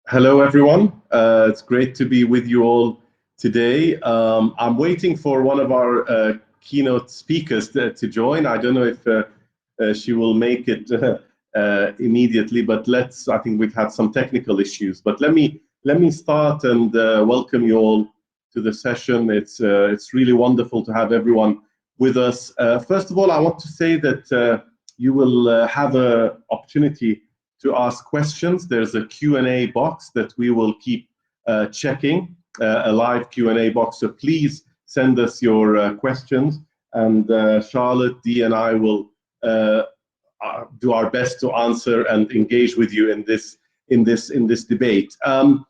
Hello, everyone. It's great to be with you all today. I'm waiting for one of our keynote speakers to join. I don't know if she will make it immediately, but I think we've had some technical issues. But let me start and welcome you all to the session. It's really wonderful to have everyone with us. First of all, I want to say that you will have an opportunity to ask questions. There's a Q&A box that we will keep checking, a live Q&A box. So please send us your questions, and Charlotte, Dee, and I will do our best to answer and engage with you in this debate. I'm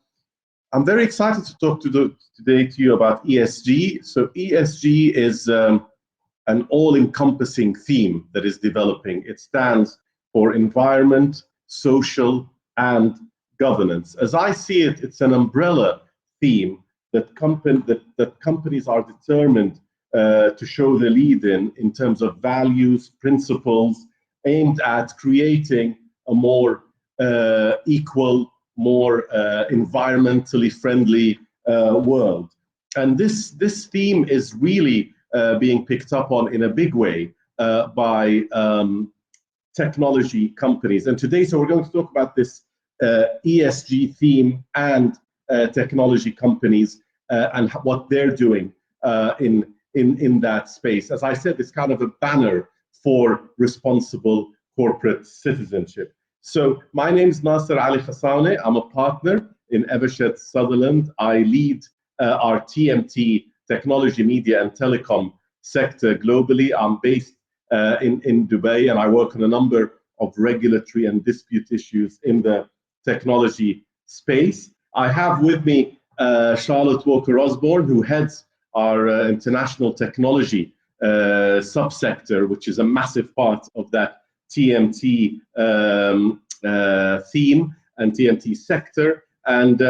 very excited to talk today to you about ESG. So ESG is an all-encompassing theme that is developing. It stands for environment, social, and governance. As I see it, it's an umbrella theme that companies are determined to show the lead in terms of values, principles, aimed at creating a more equal, more environmentally friendly world. And this theme is really being picked up on in a big way by technology companies. And today, so we're going to talk about this ESG theme and technology companies and what they're doing in that space. As I said, it's kind of a banner for responsible corporate citizenship. So my name is Nasser Ali Khassane. I'm a partner in Evershed Sutherland. I lead our TMT, technology, media, and telecom sector globally. I'm based in Dubai, and I work on a number of regulatory and dispute issues in the technology space. I have with me Charlotte Walker-Osborne, who heads our international technology subsector, which is a massive part of that TMT theme and TMT sector. And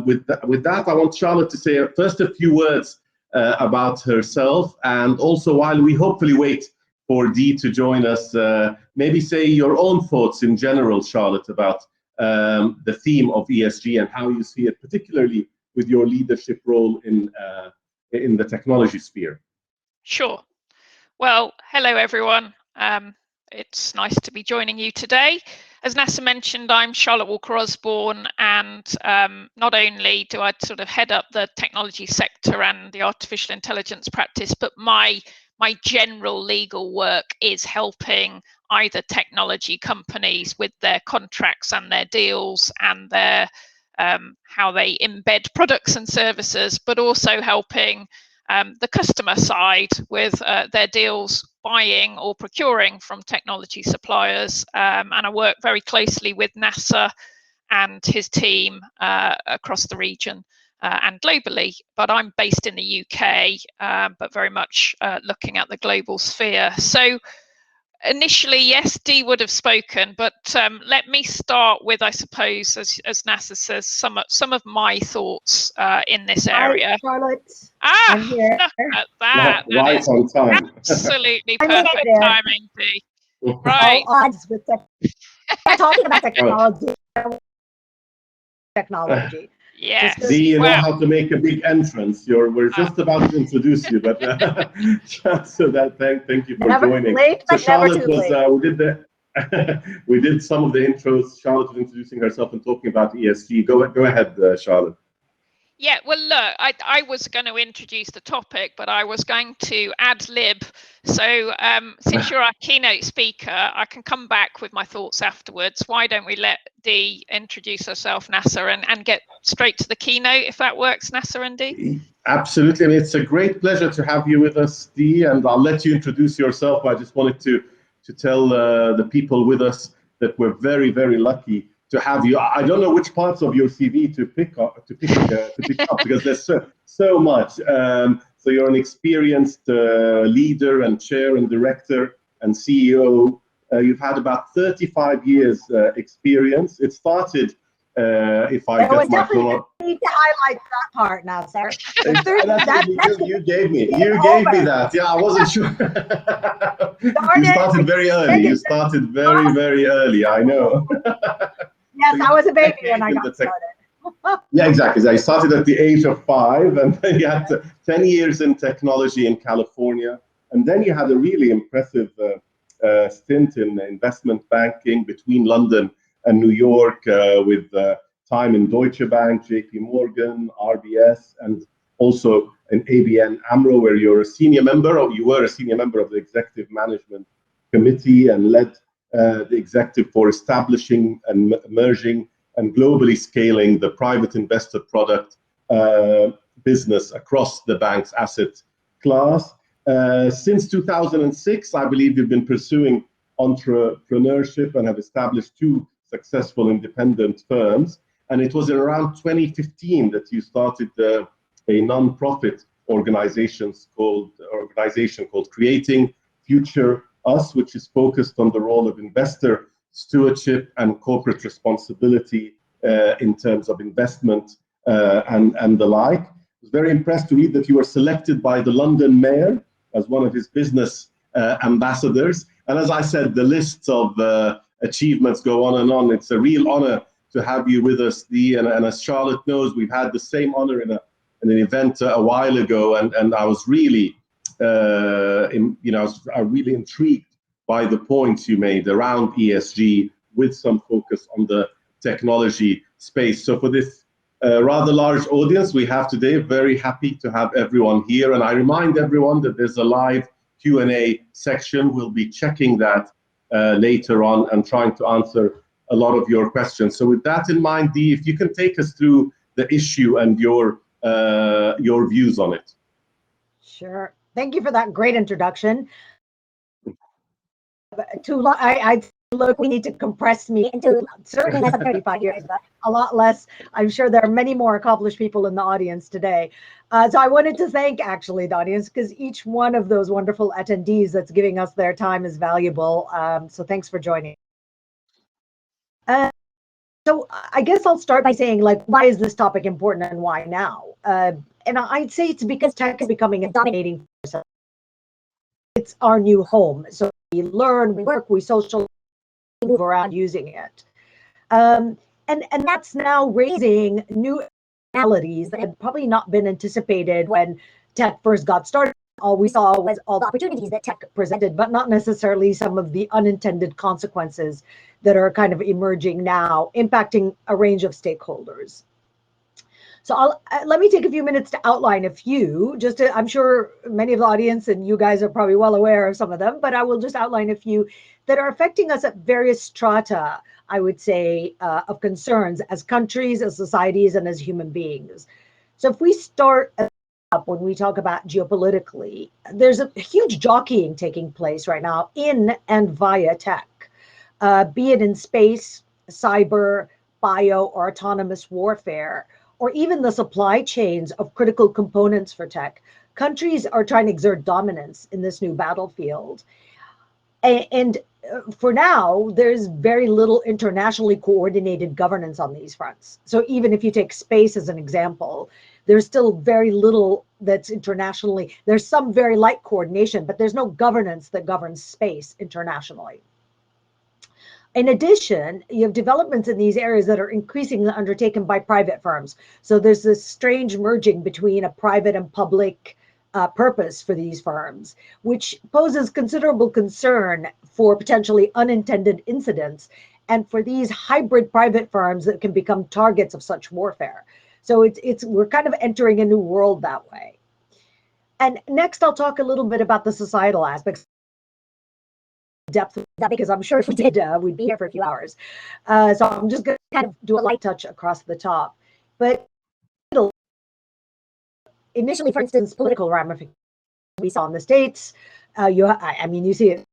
with that, I want Charlotte to say first a few words about herself, and also while we hopefully wait for Dee to join us, maybe say your own thoughts in general, Charlotte, about the theme of ESG and how you see it, particularly with your leadership role in the technology sphere. Sure. Well, hello, everyone. It's nice to be joining you today. As Nasser mentioned, I'm Charlotte Walker-Osborne, and not only do I sort of head up the technology sector and the artificial intelligence practice, but my general legal work is helping either technology companies with their contracts and their deals and their how they embed products and services, but also helping the customer side with their deals, buying or procuring from technology suppliers. And I work very closely with Nasser and his team across the region and globally, but I'm based in the UK, but very much looking at the global sphere. So initially, yes, Dee would have spoken, but let me start with, I suppose, as Nasser says, some of my thoughts in this area. Hi, Charlotte. I'm here. Look at that. Right on time. Absolutely perfect timing, Dee. Right. All odds with talking about technology. Yes. Dee, you know how to make a big entrance. We're just about to introduce you, but so thank you for joining. Late, so Charlotte we did some of the intros. Charlotte was introducing herself and talking about ESG. Go ahead, Charlotte. Yeah, well, look, I was going to introduce the topic, but I was going to ad-lib. So since you're our keynote speaker, I can come back with my thoughts afterwards. Why don't we let Dee introduce herself, Nasser, and get straight to the keynote, if that works, Nasser and Dee? Absolutely. I mean, it's a great pleasure to have you with us, Dee, and I'll let you introduce yourself. I just wanted to tell the people with us that we're very, very lucky to have you. I don't know which parts of your CV to pick up because there's so much. So you're an experienced leader and chair and director and CEO. You've had about 35 years experience. It started, if I get my chronology. You need to highlight that part now, sir. You gave me that. Yeah, I wasn't sure. You started very early. You started very, very early. I know. Yes, I was a baby when I got started. Yeah, exactly. I started at the age of 5, and then you had 10 years in technology in California. And then you had a really impressive stint in investment banking between London and New York with time in Deutsche Bank, JP Morgan, RBS, and also in ABN AMRO, where you're a senior member, or you were a senior member of the executive management committee and led the executive for establishing and merging and globally scaling the private investor product business across the bank's asset class. Since 2006, I believe you've been pursuing entrepreneurship and have established 2 successful independent firms. And it was in around 2015 that you started a non-profit organization called Creating Future Us, which is focused on the role of investor stewardship and corporate responsibility in terms of investment and the like. I was very impressed to read that you were selected by the London mayor as one of his business ambassadors. And as I said, the lists of achievements go on and on. It's a real honor to have you with us, Dee. And as Charlotte knows, we've had the same honor in an event a while ago, and I was really, I was really intrigued by the points you made around ESG, with some focus on the technology space. So for this rather large audience we have today, very happy to have everyone here. And I remind everyone that there's a live Q&A section. We'll be checking that later on and trying to answer a lot of your questions. So with that in mind, Dee, if you can take us through the issue and your views on it. Sure. Thank you for that great introduction. Too long. Look, we need to compress me into certainly less than 35 years, but a lot less. I'm sure there are many more accomplished people in the audience today. So I wanted to thank actually the audience, because each one of those wonderful attendees that's giving us their time is valuable. So thanks for joining. So I guess I'll start by saying, like, why is this topic important and why now? And I'd say it's because tech is becoming a dominating force. It's our new home. So we learn, we work, we socialize, move around using it. And that's now raising new realities that had probably not been anticipated when tech first got started. All we saw was all the opportunities that tech presented, but not necessarily some of the unintended consequences that are kind of emerging now, impacting a range of stakeholders. So let me take a few minutes to outline a few, I'm sure many of the audience and you guys are probably well aware of some of them, but I will just outline a few that are affecting us at various strata, I would say, of concerns as countries, as societies, and as human beings. So if we start up when we talk about geopolitically, there's a huge jockeying taking place right now in and via tech, be it in space, cyber, bio, or autonomous warfare, or even the supply chains of critical components for tech. Countries are trying to exert dominance in this new battlefield. And for now, there's very little internationally coordinated governance on these fronts. So even if you take space as an example, there's still very little that's internationally, there's some very light coordination, but there's no governance that governs space internationally. In addition, you have developments in these areas that are increasingly undertaken by private firms. So there's this strange merging between a private and public purpose for these firms, which poses considerable concern for potentially unintended incidents and for these hybrid private firms that can become targets of such warfare. So we're kind of entering a new world that way. And next, I'll talk a little bit about the societal aspects. Depth of that, because I'm sure if we did, we'd be here for a few hours. So I'm just going to kind of do a light touch across the top. But initially, for instance, political ramifications we saw in the States. You see it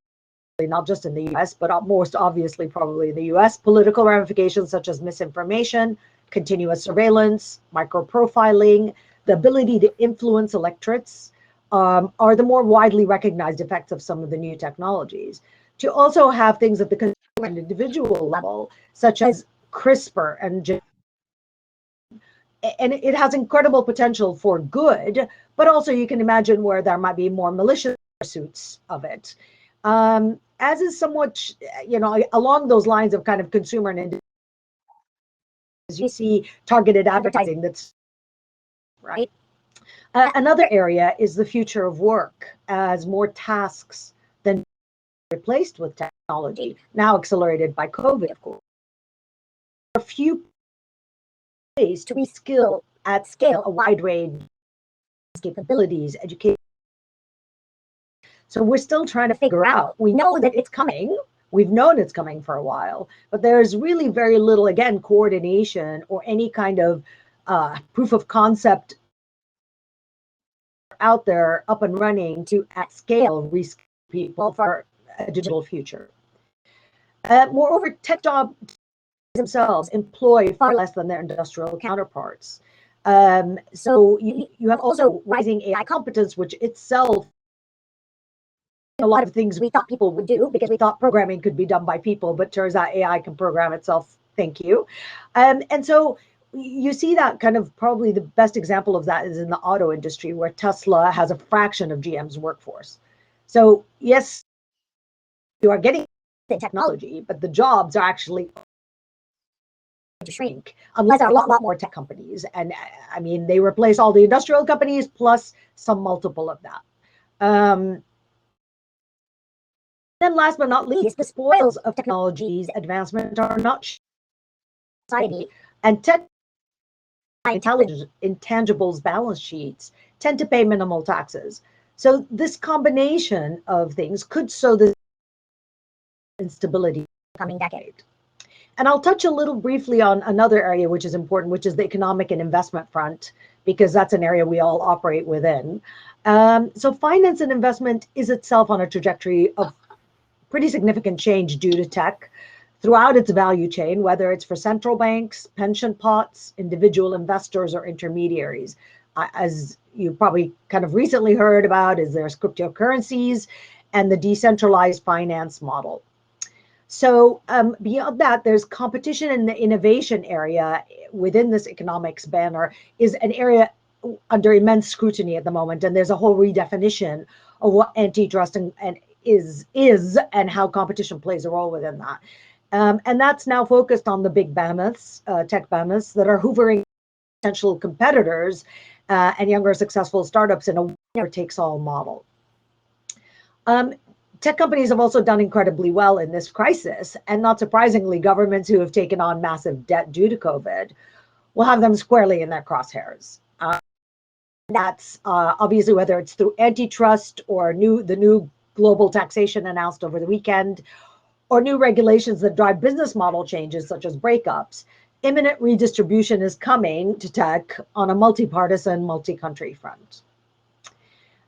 not just in the US, but most obviously probably in the US. Political ramifications such as misinformation, continuous surveillance, microprofiling, the ability to influence electorates are the more widely recognized effects of some of the new technologies. To also have things at the consumer and individual level, such as CRISPR and it has incredible potential for good, but also you can imagine where there might be more malicious pursuits of it. As is somewhat, along those lines of kind of consumer and individual, you see targeted advertising that's right. Another area is the future of work, as more tasks than replaced with technology, now accelerated by COVID, of course. There are few ways to reskill at scale a wide range of capabilities, education. So we're still trying to figure out, we know that it's coming, we've known it's coming for a while, but there's really very little, again, coordination or any kind of proof of concept out there up and running to at scale reskill people for a digital future. Moreover, tech jobs themselves employ far less than their industrial counterparts. So you have also rising AI competence, which itself, a lot of things we thought people would do because we thought programming could be done by people, but turns out AI can program itself. Thank you. And so you see that kind of probably the best example of that is in the auto industry, where Tesla has a fraction of GM's workforce. So yes, you are getting the technology, but the jobs are actually to shrink unless there are a lot more tech companies. And I mean, they replace all the industrial companies plus some multiple of that. Then last but not least, the spoils of technology's advancement are not society, and tech intangibles balance sheets tend to pay minimal taxes. So this combination of things could sow this instability in the coming decade. And I'll touch a little briefly on another area which is important, which is the economic and investment front, because that's an area we all operate within. So finance and investment is itself on a trajectory of pretty significant change due to tech throughout its value chain, whether it's for central banks, pension pots, individual investors, or intermediaries. As you probably kind of recently heard about, is there's cryptocurrencies and the decentralized finance model. So beyond that, there's competition in the innovation area within this economics banner is an area under immense scrutiny at the moment. And there's a whole redefinition of what antitrust and is and how competition plays a role within that. And that's now focused on the big behemoths, tech behemoths that are hoovering potential competitors and younger successful startups in a winner-takes-all model. Tech companies have also done incredibly well in this crisis, and not surprisingly, governments who have taken on massive debt due to COVID will have them squarely in their crosshairs. That's obviously whether it's through antitrust or the new global taxation announced over the weekend, or new regulations that drive business model changes such as breakups. Imminent redistribution is coming to tech on a multi-partisan, multi-country front.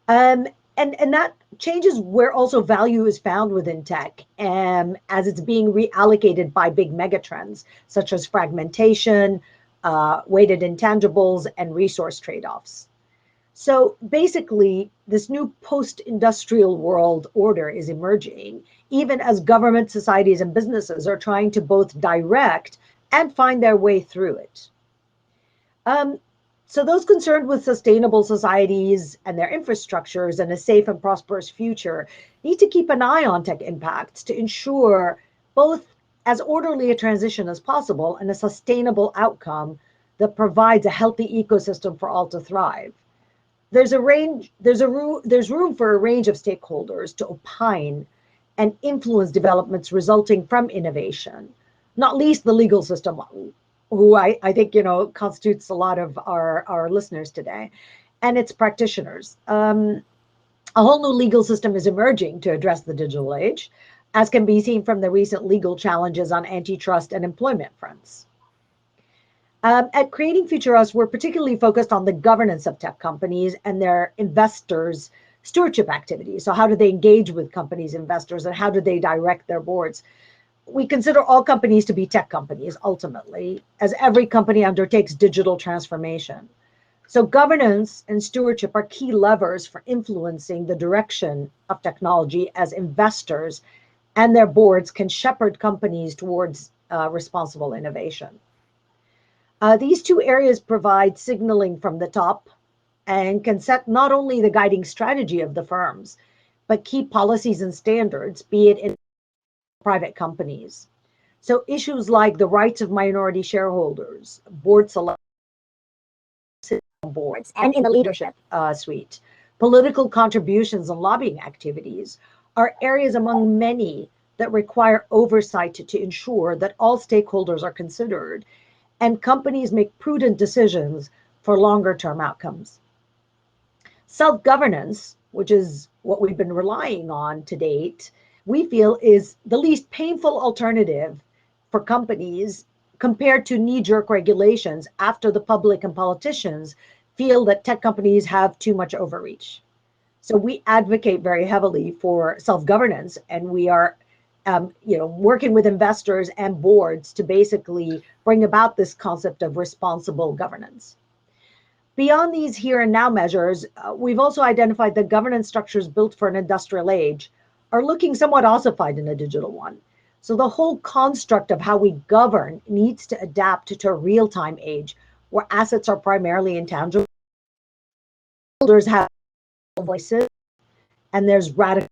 And that changes where also value is found within tech, as it's being reallocated by big megatrends, such as fragmentation, weighted intangibles, and resource trade-offs. So basically, this new post-industrial world order is emerging, even as government, societies, and businesses are trying to both direct and find their way through it. So those concerned with sustainable societies and their infrastructures and a safe and prosperous future need to keep an eye on tech impacts to ensure both as orderly a transition as possible and a sustainable outcome that provides a healthy ecosystem for all to thrive. There's room for a range of stakeholders to opine and influence developments resulting from innovation, not least the legal system, who I think, constitutes a lot of our listeners today, and its practitioners. A whole new legal system is emerging to address the digital age, as can be seen from the recent legal challenges on antitrust and employment fronts. At Creating Future Us, we're particularly focused on the governance of tech companies and their investors' stewardship activities. So how do they engage with companies' investors, and how do they direct their boards? We consider all companies to be tech companies, ultimately, as every company undertakes digital transformation. So governance and stewardship are key levers for influencing the direction of technology, as investors and their boards can shepherd companies towards responsible innovation. These two areas provide signaling from the top and can set not only the guiding strategy of the firms, but key policies and standards, be it in private companies. So issues like the rights of minority shareholders, board selection boards, and in the leadership suite, political contributions and lobbying activities are areas among many that require oversight to ensure that all stakeholders are considered and companies make prudent decisions for longer term outcomes. Self-governance, which is what we've been relying on to date, we feel is the least painful alternative for companies compared to knee-jerk regulations after the public and politicians feel that tech companies have too much overreach. So we advocate very heavily for self-governance, and we are working with investors and boards to basically bring about this concept of responsible governance. Beyond these here and now measures, we've also identified that governance structures built for an industrial age are looking somewhat ossified in a digital one. So the whole construct of how we govern needs to adapt to a real-time age where assets are primarily intangible, holders have voices, and there's radical.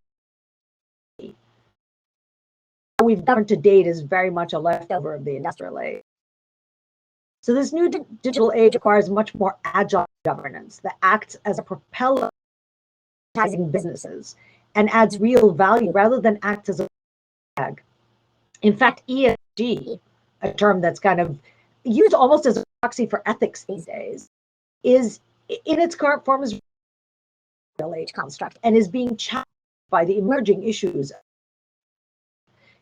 What we've done to date is very much a leftover of the industrial age. So this new digital age requires much more agile governance that acts as a propeller for businesses and adds real value rather than act as a flag. In fact, ESG, a term that's kind of used almost as a proxy for ethics these days, is in its current form is a digital age construct and is being challenged by the emerging issues.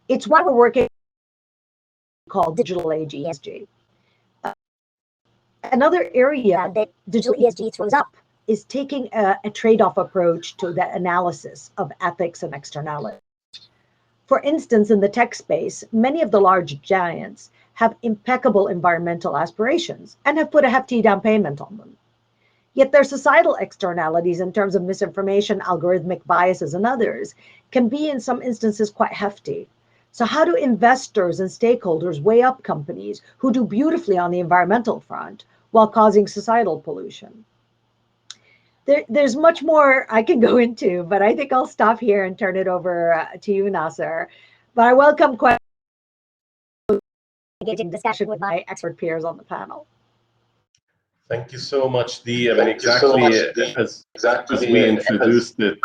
It's why we're working called digital age ESG. Another area that digital ESG throws up is taking a trade-off approach to the analysis of ethics and externality. For instance, in the tech space, many of the large giants have impeccable environmental aspirations and have put a hefty down payment on them. Yet their societal externalities in terms of misinformation, algorithmic biases, and others can be in some instances quite hefty. So how do investors and stakeholders weigh up companies who do beautifully on the environmental front while causing societal pollution? There's much more I can go into, but I think I'll stop here and turn it over to you, Nasser. But I welcome questions, engaging discussion with my expert peers on the panel. Thank you so much, Dee. I mean, exactly as we introduced it.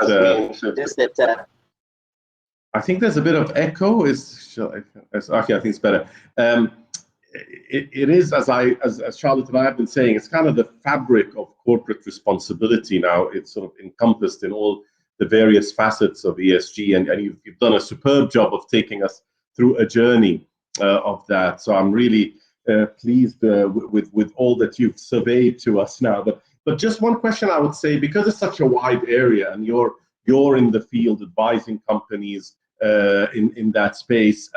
I think there's a bit of echo. Okay, I think it's better. It is, as Charlotte and I have been saying, it's kind of the fabric of corporate responsibility now. It's sort of encompassed in all the various facets of ESG, and you've done a superb job of taking us through a journey of that. So I'm really pleased with all that you've surveyed to us now. But just one question I would say, because it's such a wide area, and you're in the field advising companies in that space.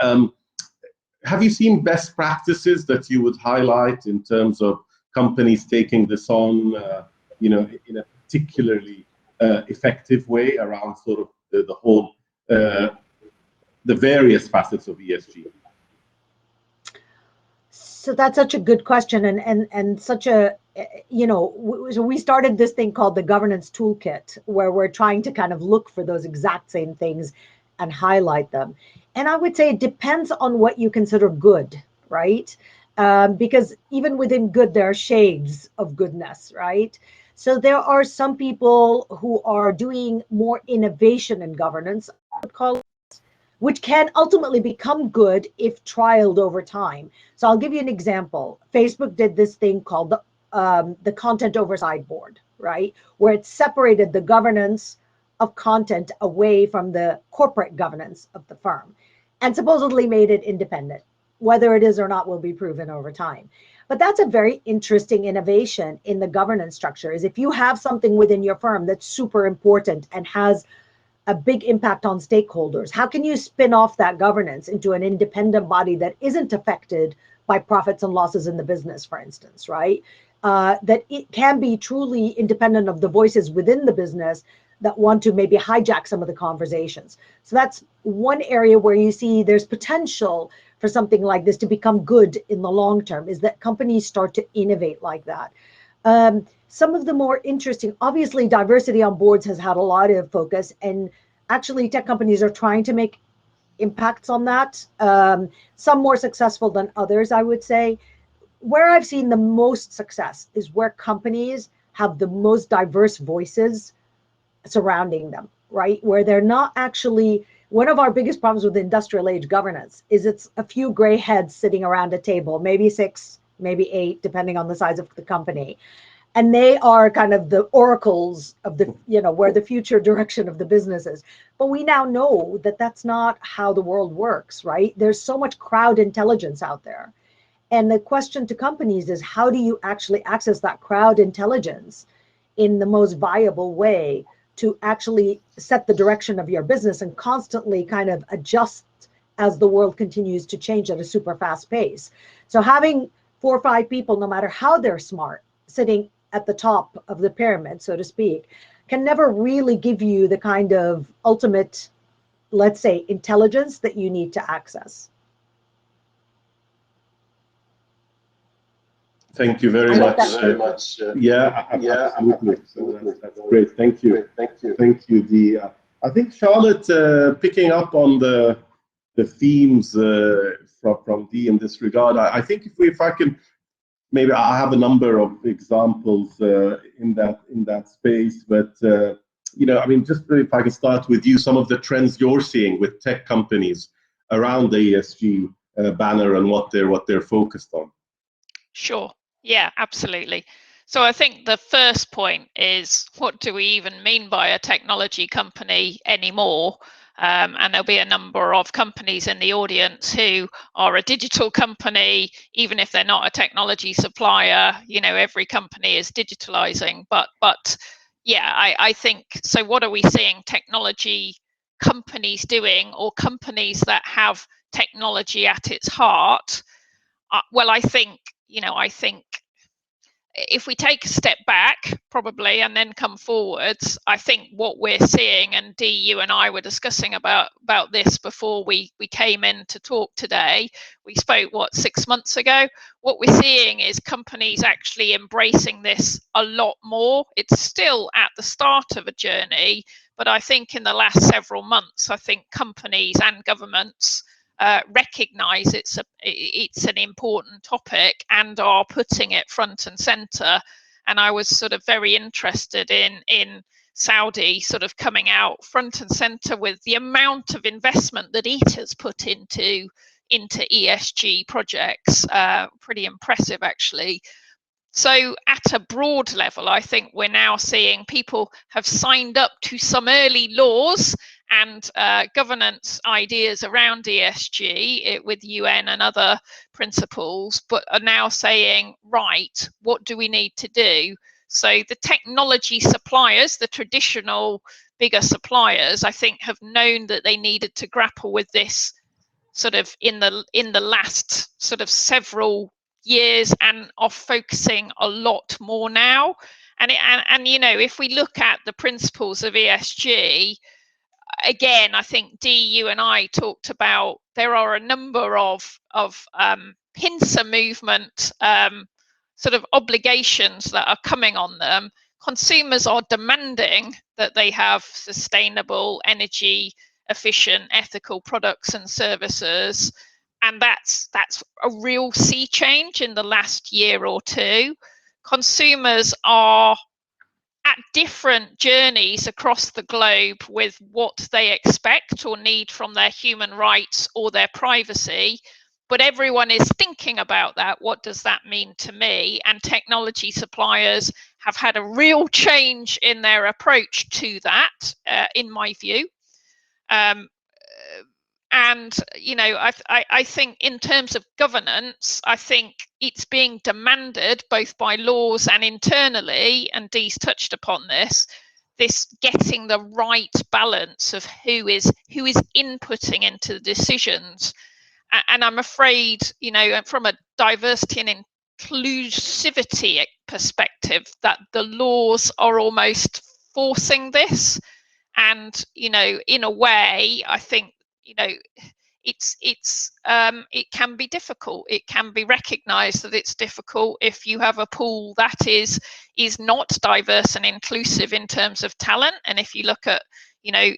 Have you seen best practices that you would highlight in terms of companies taking this on, in a particularly effective way around sort of the whole, the various facets of ESG? So that's such a good question, and such a, so we started this thing called the governance toolkit, where we're trying to kind of look for those exact same things and highlight them. And I would say it depends on what you consider good, right? Because even within good, there are shades of goodness, right? So there are some people who are doing more innovation in governance, I would call it, which can ultimately become good if trialed over time. So I'll give you an example. Facebook did this thing called the Content Oversight Board, right? Where it separated the governance of content away from the corporate governance of the firm and supposedly made it independent. Whether it is or not will be proven over time. But that's a very interesting innovation in the governance structure, is if you have something within your firm that's super important and has a big impact on stakeholders, how can you spin off that governance into an independent body that isn't affected by profits and losses in the business, for instance, right? That it can be truly independent of the voices within the business that want to maybe hijack some of the conversations. So that's one area where you see there's potential for something like this to become good in the long term, is that companies start to innovate like that. Some of the more interesting, obviously diversity on boards has had a lot of focus, and actually tech companies are trying to make impacts on that. Some more successful than others, I would say. Where I've seen the most success is where companies have the most diverse voices surrounding them, right? Where they're not actually, one of our biggest problems with industrial age governance is it's a few gray heads sitting around a table, maybe 6, maybe 8, depending on the size of the company. And they are kind of the oracles of the, where the future direction of the business is. But we now know that that's not how the world works, right? There's so much crowd intelligence out there. And the question to companies is, how do you actually access that crowd intelligence in the most viable way to actually set the direction of your business and constantly kind of adjust as the world continues to change at a super fast pace? So having 4 or 5 people, no matter how they're smart, sitting at the top of the pyramid, so to speak, can never really give you the kind of ultimate, let's say, intelligence that you need to access. Thank you very much. Yeah, absolutely. That's great. Thank you. Thank you, Dee. I think Charlotte, picking up on the themes from Dee in this regard, I think if I can, maybe I have a number of examples in that space, but I mean, just if I can start with you, some of the trends you're seeing with tech companies around the ESG banner and what they're focused on. Sure. Yeah, absolutely. So I think the first point is, what do we even mean by a technology company anymore? And there'll be a number of companies in the audience who are a digital company, even if they're not a technology supplier. Every company is digitalizing, but yeah, I think, so what are we seeing technology companies doing, or companies that have technology at its heart? Well, I think if we take a step back, probably, and then come forwards, I think what we're seeing, and Dee, you and I were discussing about this before we came in to talk today. We spoke, 6 months ago? What we're seeing is companies actually embracing this a lot more. It's still at the start of a journey, but I think in the last several months, I think companies and governments recognize it's an important topic and are putting it front and center. And I was sort of very interested in Saudi sort of coming out front and center with the amount of investment that it has put into ESG projects. Pretty impressive, actually. So at a broad level, I think we're now seeing people have signed up to some early laws and governance ideas around ESG with UN and other principles, but are now saying, right, what do we need to do? So the technology suppliers, the traditional bigger suppliers, I think have known that they needed to grapple with this sort of in the last sort of several years, and are focusing a lot more now. And if we look at the principles of ESG, again, I think Dee, you and I talked about, there are a number of pincer movement sort of obligations that are coming on them. Consumers are demanding that they have sustainable, energy efficient, ethical products and services, and that's a real sea change in the last year or two. Consumers are at different journeys across the globe with what they expect or need from their human rights or their privacy, but everyone is thinking about that. What does that mean to me? And technology suppliers have had a real change in their approach to that, in my view. And I think in terms of governance, I think it's being demanded both by laws and internally, and Dee's touched upon this getting the right balance of who is inputting into the decisions. And I'm afraid, from a diversity and inclusivity perspective, that the laws are almost forcing this. And in a way, I think it can be difficult. It can be recognized that it's difficult if you have a pool that is not diverse and inclusive in terms of talent. And if you look at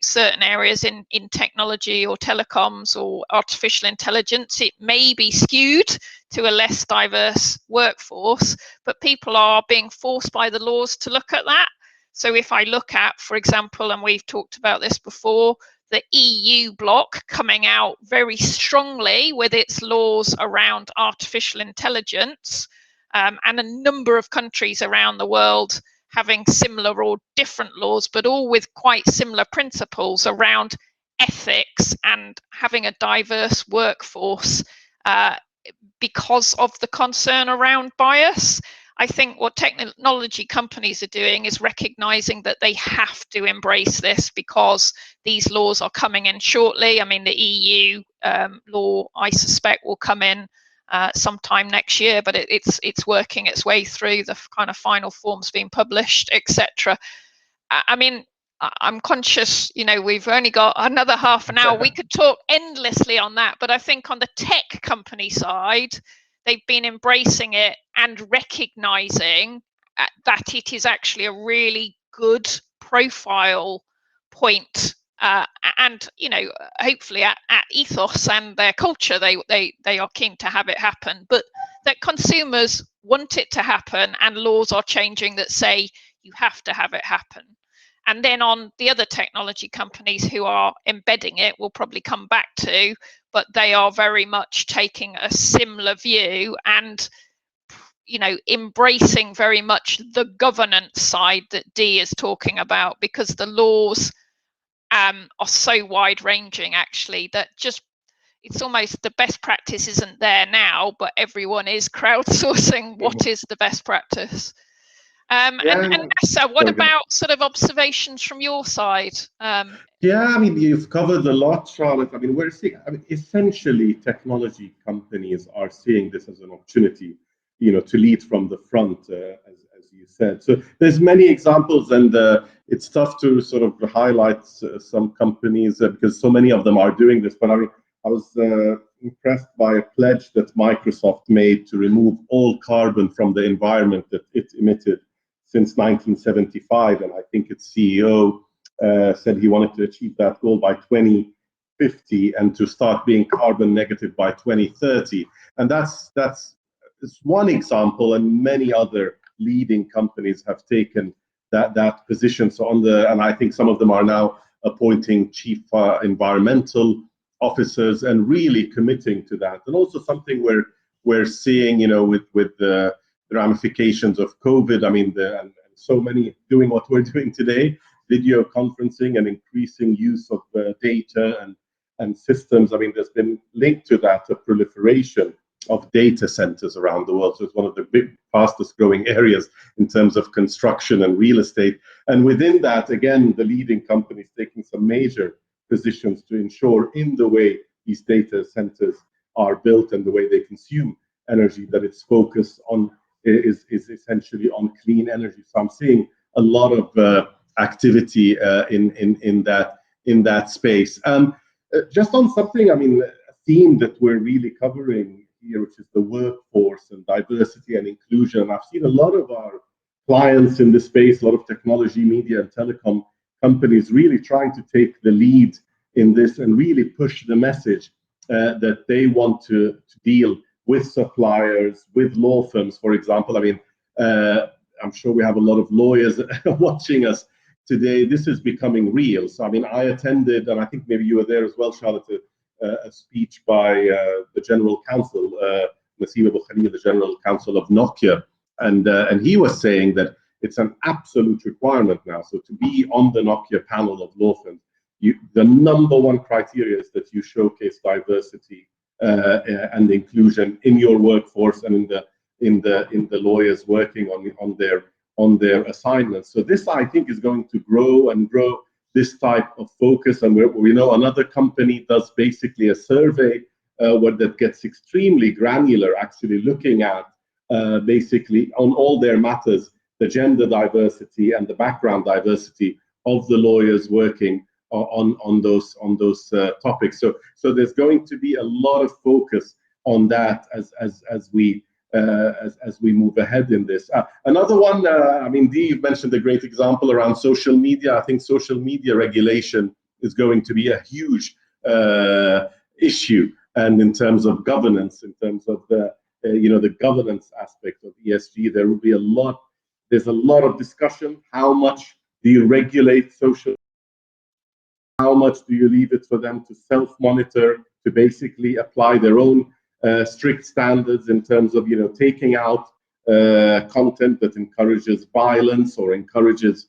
certain areas in technology or telecoms or artificial intelligence, it may be skewed to a less diverse workforce, but people are being forced by the laws to look at that. So if I look at, for example, and we've talked about this before, the EU bloc coming out very strongly with its laws around artificial intelligence, and a number of countries around the world having similar or different laws, but all with quite similar principles around ethics and having a diverse workforce because of the concern around bias. I think what technology companies are doing is recognizing that they have to embrace this because these laws are coming in shortly. I mean, the EU law, I suspect, will come in sometime next year, but it's working its way through the kind of final forms being published, etc. I mean, I'm conscious, we've only got another half an hour. We could talk endlessly on that, but I think on the tech company side, they've been embracing it and recognizing that it is actually a really good profile point. And hopefully at Ethos and their culture, they are keen to have it happen, but that consumers want it to happen and laws are changing that say you have to have it happen. And then on the other technology companies who are embedding it, we'll probably come back to, but they are very much taking a similar view and embracing very much the governance side that Dee is talking about, because the laws are so wide-ranging actually that it's almost the best practice isn't there now, but everyone is crowdsourcing what is the best practice. And Nessa, what about sort of observations from your side? Yeah, I mean, you've covered a lot, Charlotte. I mean, we're seeing, essentially technology companies are seeing this as an opportunity, to lead from the front, as you said. So there's many examples, and it's tough to sort of highlight some companies because so many of them are doing this. But I was impressed by a pledge that Microsoft made to remove all carbon from the environment that it emitted since 1975, and I think its CEO said he wanted to achieve that goal by 2050 and to start being carbon negative by 2030. And that's one example, and many other leading companies have taken that position. So and I think some of them are now appointing chief environmental officers and really committing to that. And also something we're seeing, with the ramifications of COVID. I mean, and so many doing what we're doing today, video conferencing and increasing use of data and systems. I mean, there's been linked to that a proliferation of data centers around the world. So it's one of the fastest growing areas in terms of construction and real estate. And within that, again, the leading companies taking some major positions to ensure in the way these data centers are built and the way they consume energy, that its focus on is essentially on clean energy. So I'm seeing a lot of activity in that space. Just on something, I mean, a theme that we're really covering here, which is the workforce and diversity and inclusion. I've seen a lot of our clients in this space, a lot of technology, media, and telecom companies really trying to take the lead in this and really push the message that they want to deal with suppliers, with law firms, for example. I mean, I'm sure we have a lot of lawyers watching us today. This is becoming real. So, I mean, I attended, and I think maybe you were there as well, Charlotte, a speech by the General Counsel, Nassim Abu Khalil, the General Counsel of Nokia, and he was saying that it's an absolute requirement now. So to be on the Nokia panel of law firms, the number one criteria is that you showcase diversity and inclusion in your workforce and in the lawyers working on their assignments. So this, I think, is going to grow and grow, this type of focus. And we know another company does basically a survey that gets extremely granular, actually looking at basically on all their matters, the gender diversity and the background diversity of the lawyers working on those topics. So there's going to be a lot of focus on that as we as we move ahead in this. Another one, I mean, Dee, you've mentioned a great example around social media. I think social media regulation is going to be a huge issue, and in terms of governance, in terms of the the governance aspect of ESG, there will be there's a lot of discussion. How much do you regulate social? How much do you leave it for them to self-monitor, to basically apply their own strict standards in terms of taking out content that encourages violence or encourages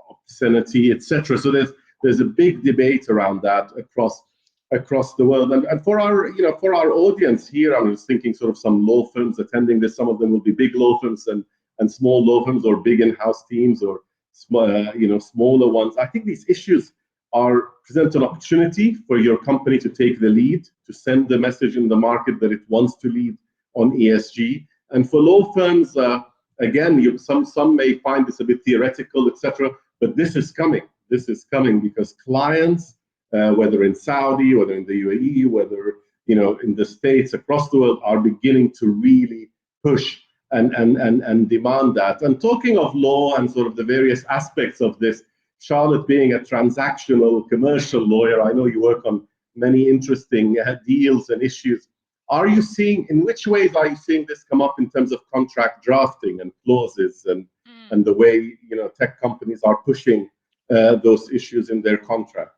obscenity, etc. So there's a big debate around that across the world. And for our for our audience here, I was thinking sort of some law firms attending this. Some of them will be big law firms and small law firms, or big in-house teams, or smaller ones. I think these issues present an opportunity for your company to take the lead, to send the message in the market that it wants to lead on ESG. And for law firms, again, some may find this a bit theoretical, etc. But this is coming. This is coming because clients, whether in Saudi, whether in the UAE, whether in the States, across the world, are beginning to really push and demand that. And talking of law and sort of the various aspects of this, Charlotte being a transactional commercial lawyer, I know you work on many interesting deals and issues. In which ways are you seeing this come up in terms of contract drafting and clauses and the way tech companies are pushing those issues in their contracts?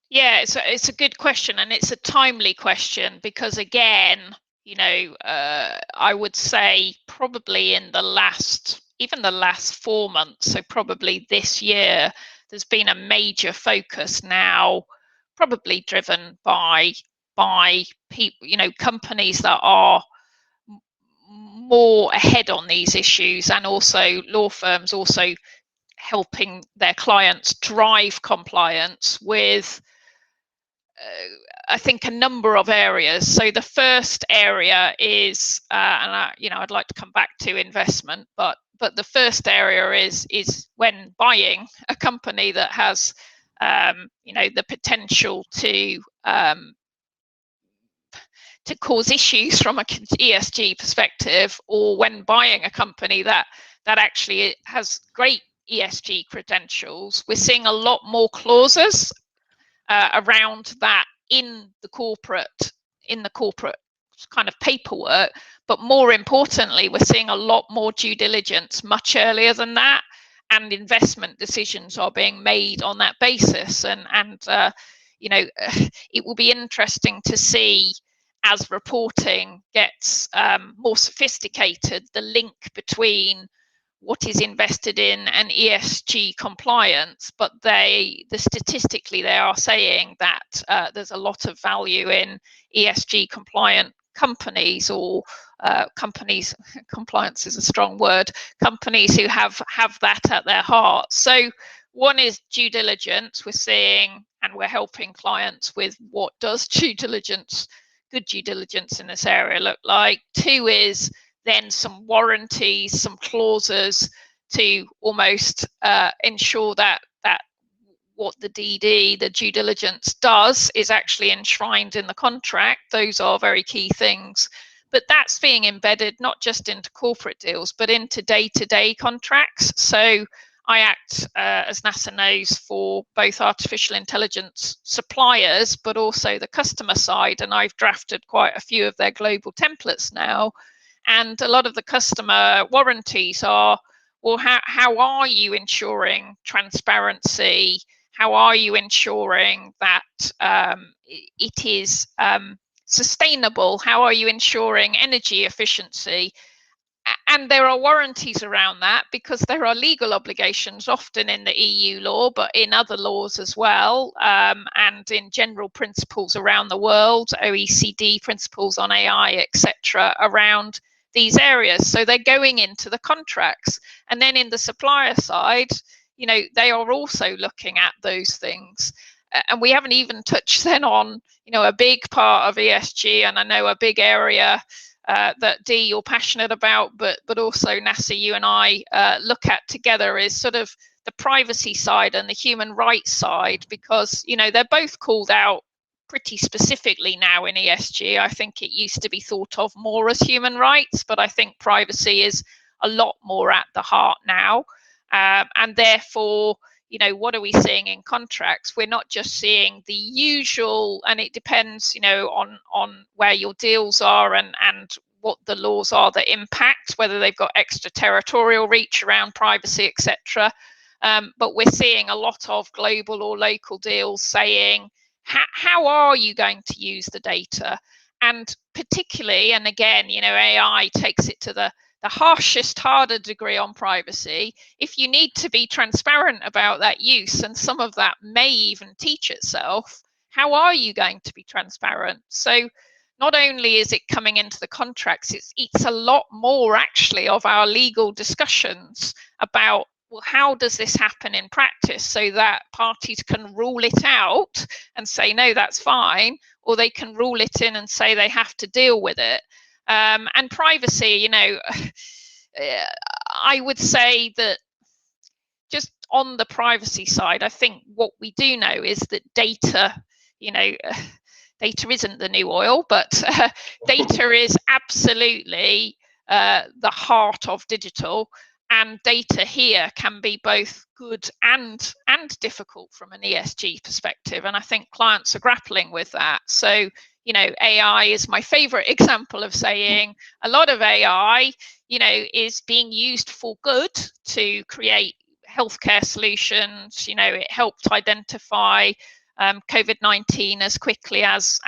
Yeah, it's a good question, and it's a timely question because, again, I would say probably in the last 4 months, so probably this year, there's been a major focus now, probably driven by people, companies that are more ahead on these issues, and also law firms also helping their clients drive compliance with I think a number of areas. So the first area is, I'd like to come back to investment, but the first area is when buying a company that has, the potential to cause issues from an ESG perspective, or when buying a company that actually has great ESG credentials. We're seeing a lot more clauses around that in the corporate kind of paperwork, but more importantly, we're seeing a lot more due diligence much earlier than that, and investment decisions are being made on that basis. And it will be interesting to see, as reporting gets more sophisticated, the link between what is invested in and ESG compliance, but statistically they are saying that there's a lot of value in ESG compliant companies, or companies, compliance is a strong word, companies who have that at their heart. So one is due diligence. We're seeing, and we're helping clients with what does good due diligence in this area look like. Two is then some warranties, some clauses to almost ensure that what the DD, the due diligence, does is actually enshrined in the contract. Those are very key things. But that's being embedded not just into corporate deals, but into day-to-day contracts. So I act, as NASA knows, for both artificial intelligence suppliers, but also the customer side. And I've drafted quite a few of their global templates now. And a lot of the customer warranties are, well, how are you ensuring transparency? How are you ensuring that it is sustainable? How are you ensuring energy efficiency? And there are warranties around that because there are legal obligations, often in the EU law, but in other laws as well, and in general principles around the world, OECD principles on AI, etc., around these areas. So they're going into the contracts. And then in the supplier side, they are also looking at those things. And we haven't even touched then on, a big part of ESG, and I know a big area that Dee, you're passionate about, but also NASA, you and I look at together, is sort of the privacy side and the human rights side, because they're both called out pretty specifically now in ESG. I think it used to be thought of more as human rights, but I think privacy is a lot more at the heart now. And therefore, you know, what are we seeing in contracts? We're not just seeing the usual, and it depends, you know, on where your deals are and what the laws are that impact, whether they've got extraterritorial reach around privacy, etc. But we're seeing a lot of global or local deals saying, how are you going to use the data? And particularly, and again, you know, AI takes it to the harder degree on privacy. If you need to be transparent about that use, and some of that may even teach itself, how are you going to be transparent? So not only is it coming into the contracts, it's a lot more actually of our legal discussions about, well, how does this happen in practice, so that parties can rule it out and say, no, that's fine, or they can rule it in and say they have to deal with it. And privacy, you know, I would say that just on the privacy side, I think what we do know is that data, you know, data isn't the new oil, but data is absolutely the heart of digital. And data here can be both good and difficult from an ESG perspective. And I think clients are grappling with that. So, you know, AI is my favorite example of saying a lot of AI, you know, is being used for good to create healthcare solutions. You know, it helped identify COVID-19 as quickly as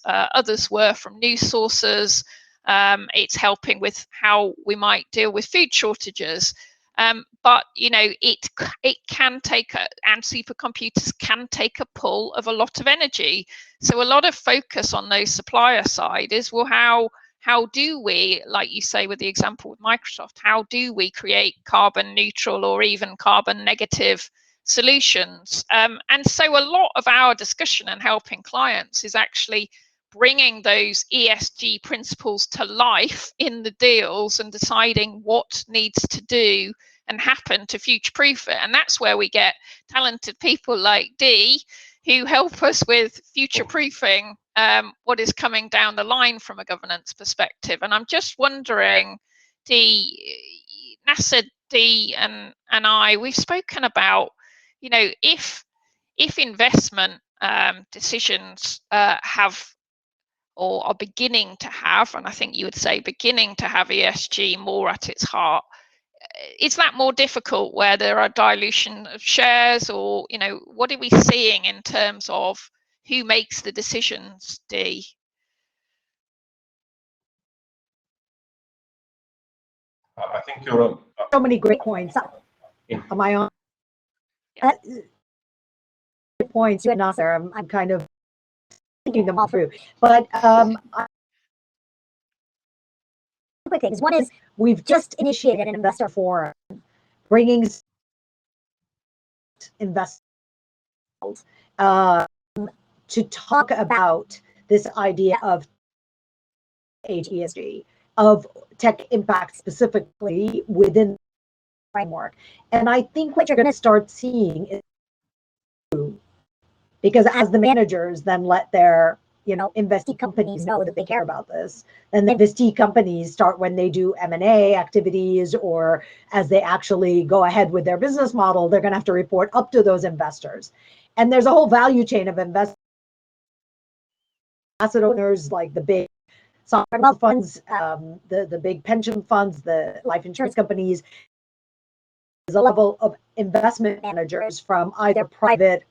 others were from news sources. It's helping with how we might deal with food shortages. But, you know, it can take, and supercomputers can take a pull of a lot of energy. So a lot of focus on those supplier side is, well, how do we, like you say with the example with Microsoft, how do we create carbon neutral or even carbon negative solutions? And so a lot of our discussion and helping clients is actually bringing those ESG principles to life in the deals and deciding what needs to do and happen to future-proof it. And that's where we get talented people like Dee, who help us with future-proofing what is coming down the line from a governance perspective. And I'm just wondering, Dee, NASA, Dee and I, we've spoken about, you know, if investment decisions have or are beginning to have, and I think you would say beginning to have ESG more at its heart, is that more difficult where there are dilution of shares, or, you know, what are we seeing in terms of who makes the decisions, Dee? I think you're on. So many great points. Yeah. Am I on? Points, Nasser. I'm kind of thinking them all through, but quick things. One is, we've just initiated an investor forum, bringing investors to talk about this idea of ESG, of tech impact specifically within the framework. And I think what you're going to start seeing is, because as the managers then let their, you know, investee companies know that they care about this, then the investee companies start, when they do M&A activities or as they actually go ahead with their business model, they're going to have to report up to those investors. And there's a whole value chain of investors, asset owners, like the big sovereign wealth funds, the big pension funds, the life insurance companies. There's a level of investment managers from either private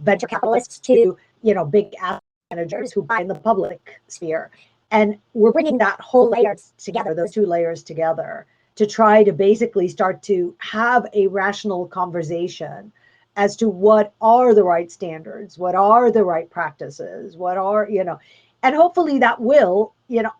venture capitalists to, you know, big asset managers who buy in the public sphere. And we're bringing that whole layer together, those two layers together, to try to basically start to have a rational conversation as to what are the right standards, what are the right practices, what are, you know, and hopefully that will, you know,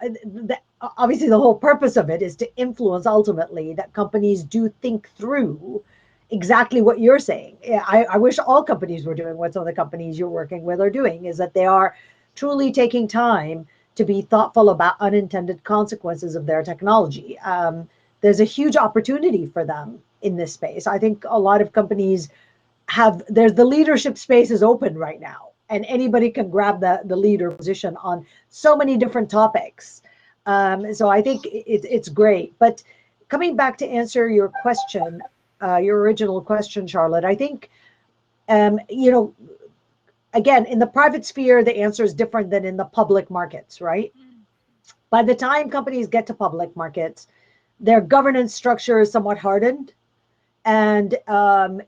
obviously the whole purpose of it is to influence ultimately that companies do think through exactly what you're saying. I wish all companies were doing what some of the companies you're working with are doing, is that they are truly taking time to be thoughtful about unintended consequences of their technology. There's a huge opportunity for them in this space. I think a lot of companies there's the leadership space is open right now, and anybody can grab the leader position on so many different topics. So I think it's great. But coming back to answer your question, your original question, Charlotte, I think, you know, again, in the private sphere, the answer is different than in the public markets, right? By the time companies get to public markets, their governance structure is somewhat hardened. And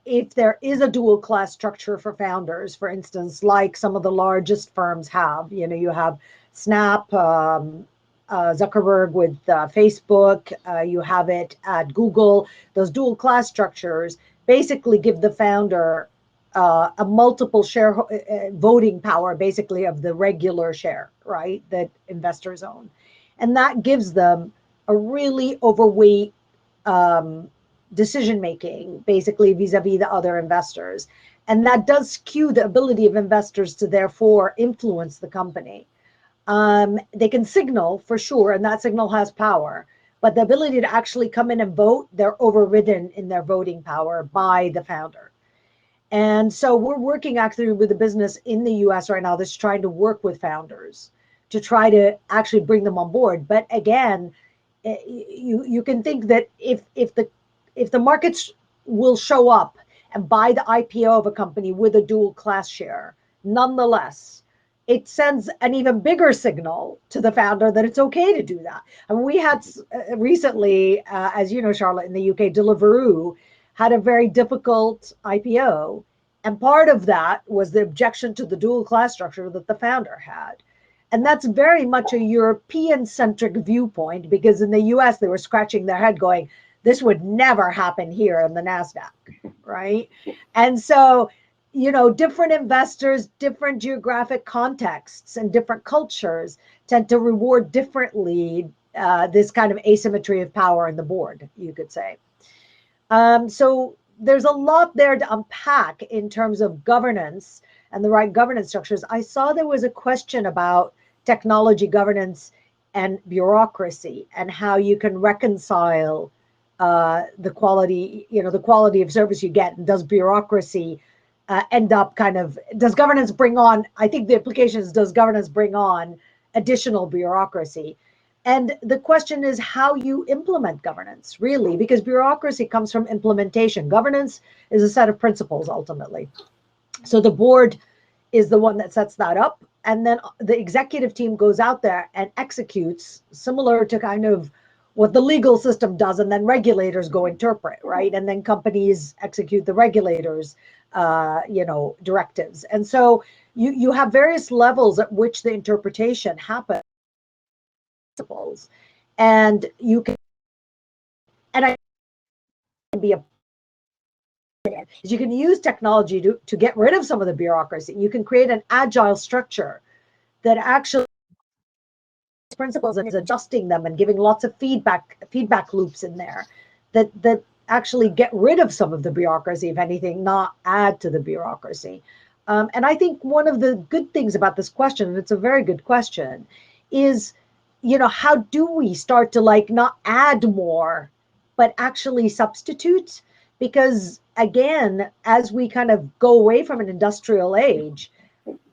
if there is a dual class structure for founders, for instance, like some of the largest firms have, you know, you have Snap, Zuckerberg with Facebook, you have it at Google, those dual class structures basically give the founder a multiple share voting power, basically, of the regular share, right, that investors own. And that gives them a really overweight decision-making, basically, vis-a-vis the other investors. And that does skew the ability of investors to therefore influence the company. They can signal, for sure, and that signal has power, but the ability to actually come in and vote, they're overridden in their voting power by the founder. And so we're working actually with a business in the US right now that's trying to work with founders to try to actually bring them on board. But again, you can think that if the markets will show up and buy the IPO of a company with a dual class share, nonetheless, it sends an even bigger signal to the founder that it's okay to do that. And we had recently, as you know, Charlotte, in the UK, Deliveroo had a very difficult IPO. And part of that was the objection to the dual class structure that the founder had. And that's very much a European-centric viewpoint, because in the US, they were scratching their head going, this would never happen here in the NASDAQ, right? And so, you know, different investors, different geographic contexts, and different cultures tend to reward differently this kind of asymmetry of power in the board, you could say. So there's a lot there to unpack in terms of governance and the right governance structures. I saw there was a question about technology governance and bureaucracy and how you can reconcile the quality, you know, the quality of service you get. And does bureaucracy end up kind of, does governance bring on, I think the implication is, does governance bring on additional bureaucracy? And the question is how you implement governance, really, because bureaucracy comes from implementation. Governance is a set of principles, ultimately. So the board is the one that sets that up. And then the executive team goes out there and executes, similar to kind of what the legal system does. And then regulators go interpret, right? And then companies execute the regulators' you know, directives. And so you have various levels at which the interpretation happens. And you can, and I can be you can use technology to get rid of some of the bureaucracy. You can create an agile structure that actually principles and is adjusting them and giving lots of feedback loops in there that actually get rid of some of the bureaucracy, if anything, not add to the bureaucracy. And I think one of the good things about this question, and it's a very good question, is, you know, how do we start to like not add more, but actually substitute? Because again, as we kind of go away from an industrial age,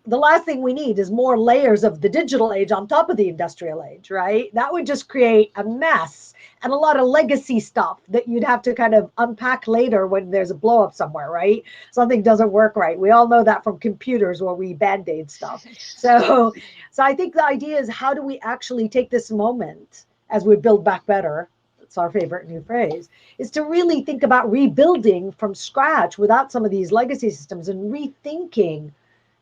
the last thing we need is more layers of the digital age on top of the industrial age, right? That would just create a mess and a lot of legacy stuff that you'd have to kind of unpack later when there's a blow up somewhere, right? Something doesn't work right. We all know that from computers where we band-aid stuff. So I think the idea is, how do we actually take this moment as we build back better? It's our favorite new phrase, is to really think about rebuilding from scratch without some of these legacy systems and rethinking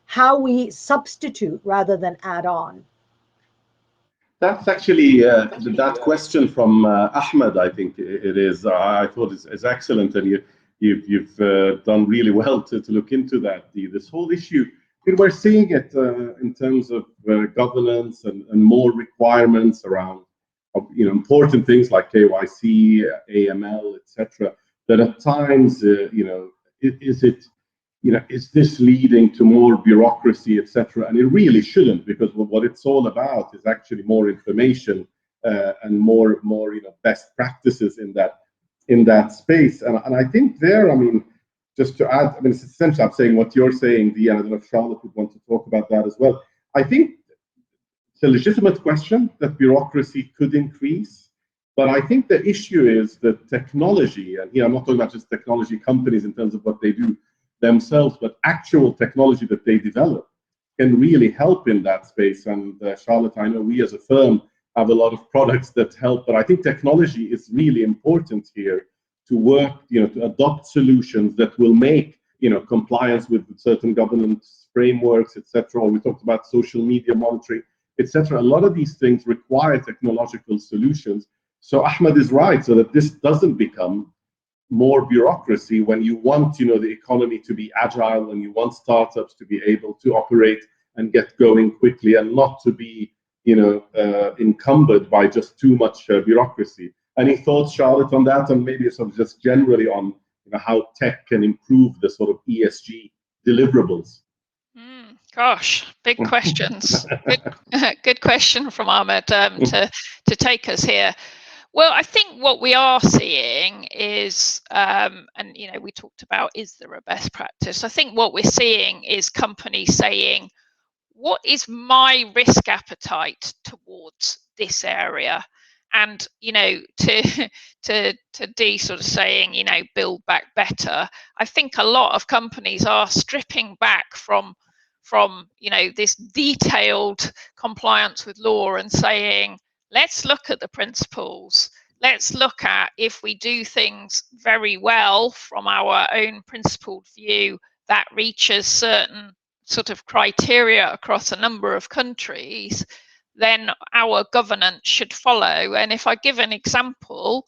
how we substitute rather than add on. That's actually that question from Ahmed. I think it is. I thought is excellent, and you've done really well to look into that. This whole issue, we're seeing it in terms of governance and more requirements around, you know, important things like KYC, AML, etc. That at times, you know, is it, you know, is this leading to more bureaucracy, etc.? And it really shouldn't, because what it's all about is actually more information and more you know, best practices in that space. And I think there, I mean, just to add, I mean, it's essentially I'm saying what you're saying, Dee, and I don't know if Charlotte would want to talk about that as well. I think it's a legitimate question that bureaucracy could increase, but I think the issue is that technology, and here I'm not talking about just technology companies in terms of what they do themselves, but actual technology that they develop can really help in that space. And Charlotte, I know we as a firm have a lot of products that help, but I think technology is really important here to work, to adopt solutions that will make, compliance with certain governance frameworks, etc. Or we talked about social media monitoring, etc. A lot of these things require technological solutions. So Ahmed is right, so that this doesn't become more bureaucracy when you want, the economy to be agile and you want startups to be able to operate and get going quickly and not to be, encumbered by just too much bureaucracy. Any thoughts, Charlotte, on that, and maybe sort of just generally on how tech can improve the sort of ESG deliverables? Gosh, big questions. Good question from Ahmed to take us here. Well, I think what we are seeing is, and we talked about, is there a best practice? I think what we're seeing is companies saying, what is my risk appetite towards this area? And to Dee sort of saying, build back better. I think a lot of companies are stripping back from this detailed compliance with law and saying, let's look at the principles. Let's look at if we do things very well from our own principled view that reaches certain sort of criteria across a number of countries, then our governance should follow. And if I give an example,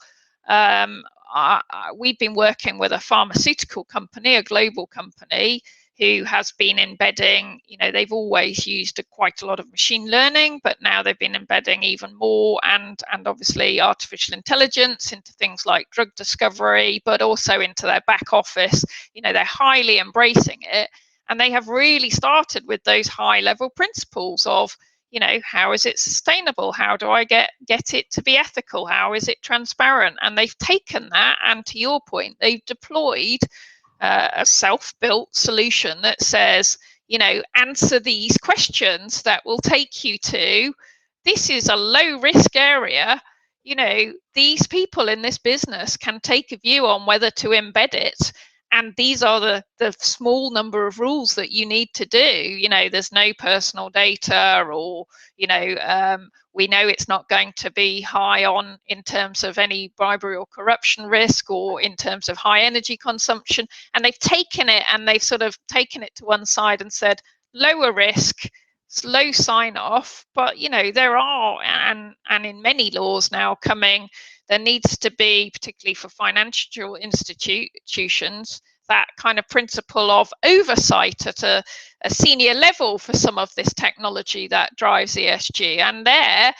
we've been working with a pharmaceutical company, a global company, who has been embedding, they've always used quite a lot of machine learning, but now they've been embedding even more and obviously artificial intelligence into things like drug discovery, but also into their back office. They're highly embracing it. And they have really started with those high level principles of, how is it sustainable? How do I get it to be ethical? How is it transparent? And they've taken that, and to your point, they've deployed a self-built solution that says, answer these questions that will take you to, this is a low risk area. These people in this business can take a view on whether to embed it. And these are the small number of rules that you need to do. There's no personal data, or, we know it's not going to be high on in terms of any bribery or corruption risk, or in terms of high energy consumption. And they've taken it and they've sort of taken it to one side and said, lower risk, slow sign off. But, there are, and in many laws now coming, there needs to be, particularly for financial institutions, that kind of principle of oversight at a senior level for some of this technology that drives ESG. And they're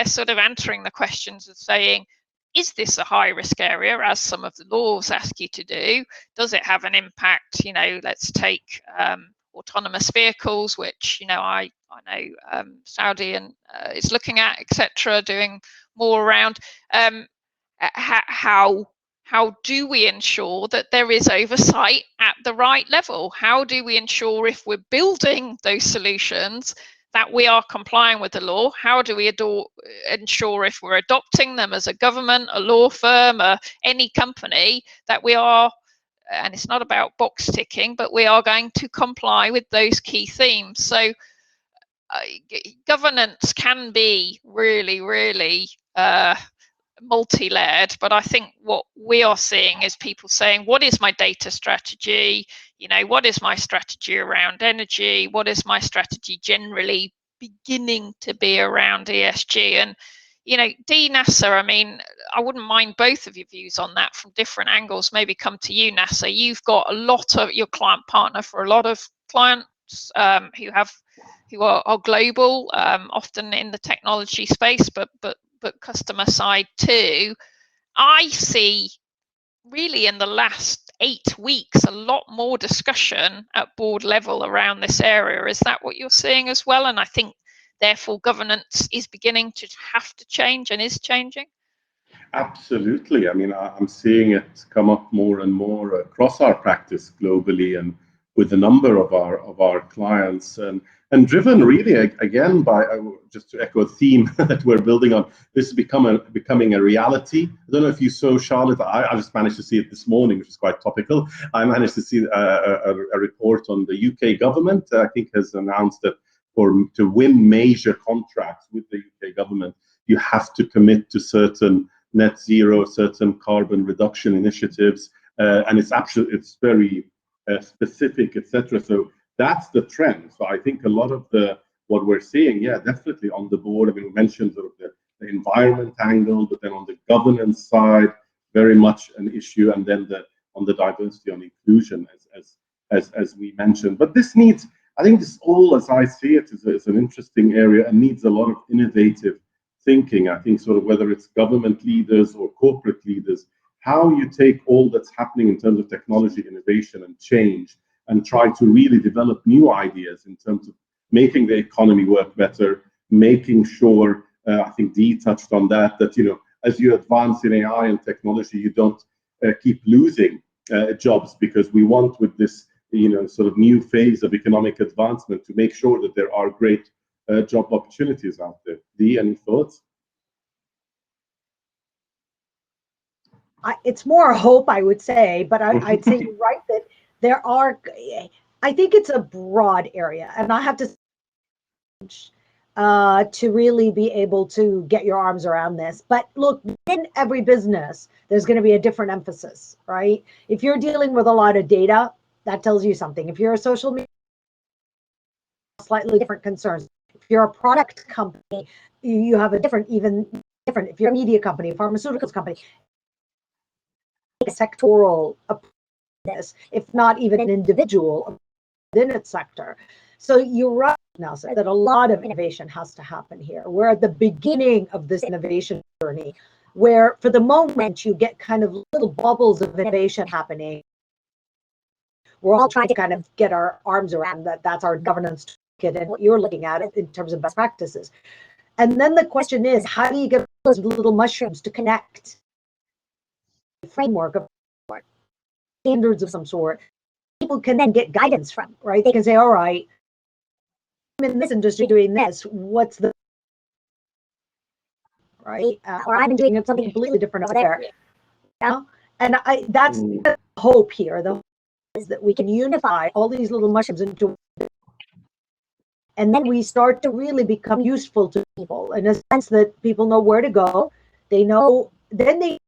sort of answering the questions of saying, is this a high risk area, as some of the laws ask you to do? Does it have an impact? Let's take autonomous vehicles, which I know Saudi and is looking at, etc., doing more around. How do we ensure that there is oversight at the right level? How do we ensure, if we're building those solutions, that we are complying with the law? How do we ensure, if we're adopting them as a government, a law firm, any company, that we are, and it's not about box ticking, but we are going to comply with those key themes? So governance can be really, really multi-layered, but I think what we are seeing is people saying, what is my data strategy? What is my strategy around energy? What is my strategy generally beginning to be around ESG? And Dee, Nasser, I wouldn't mind both of your views on that from different angles. Maybe come to you, Nasser. You've got a lot of, your client partner for a lot of clients who are global, often in the technology space, but customer side too. I see really in the last 8 weeks a lot more discussion at board level around this area. Is that what you're seeing as well? And I think therefore governance is beginning to have to change and is changing. Absolutely. I mean, I'm seeing it come up more and more across our practice globally, and with a number of our clients, and driven really again by just to echo a theme that we're building on. This is becoming a reality. I don't know if you saw, Charlotte. I just managed to see it this morning, which is quite topical. I managed to see a report on the UK government. I think has announced that to win major contracts with the UK government, you have to commit to certain net zero, certain carbon reduction initiatives, and it's very specific, etc. So that's the trend. So I think a lot of what we're seeing, yeah, definitely on the board. I mean, we mentioned sort of the environment angle, but then on the governance side, very much an issue, and then on the diversity and inclusion, as we mentioned. But this needs, I think, this all, as I see it, is an interesting area and needs a lot of innovative thinking. I think sort of whether it's government leaders or corporate leaders, how you take all that's happening in terms of technology innovation and change and try to really develop new ideas in terms of making the economy work better, making sure, I think Dee touched on that, as you advance in AI and technology, you don't keep losing jobs, because we want, with this, sort of new phase of economic advancement, to make sure that there are great job opportunities out there. Dee, any thoughts? It's more hope, I would say, but I'd say you're right that there are, I think it's a broad area, and I have to really be able to get your arms around this. But look, in every business, there's going to be a different emphasis, right? If you're dealing with a lot of data, that tells you something. If you're a social media, slightly different concerns. If you're a product company, you have a different. If you're a media company, a pharmaceuticals company, a sectoral this, if not even an individual within its sector. So you're right, Nelson, that a lot of innovation has to happen here. We're at the beginning of this innovation journey, where for the moment you get kind of little bubbles of innovation happening. We're all trying to kind of get our arms around that. That's our governance toolkit and what you're looking at in terms of best practices. And then the question is, how do you get those little mushrooms to connect the framework of standards of some sort? People can then get guidance from, right? They can say, all right, I'm in this industry doing this, what's the, right? Or I've been doing something completely different over there. And that's the hope here. The hope is that we can unify all these little mushrooms into, and then we start to really become useful to people in a sense that people know where to go. They know, then they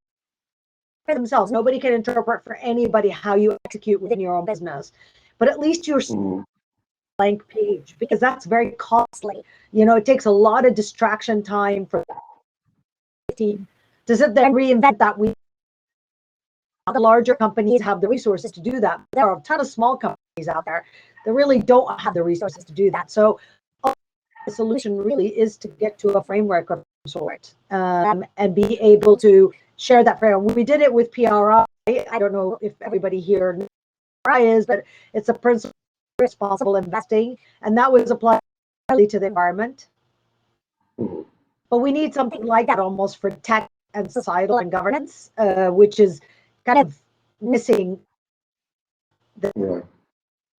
for themselves. Nobody can interpret for anybody how you execute within your own business, but at least you're blank page, because that's very costly. It takes a lot of distraction time for the team to sit there and reinvent that. The larger companies have the resources to do that. There are a ton of small companies out there that really don't have the resources to do that. So the solution really is to get to a framework of some sort, and be able to share that framework. We did it with PRI. I don't know if everybody here knows what PRI is, but it's a principle of responsible investing, and that was applied to the environment. But we need something like that almost for tech and societal and governance, which is kind of missing.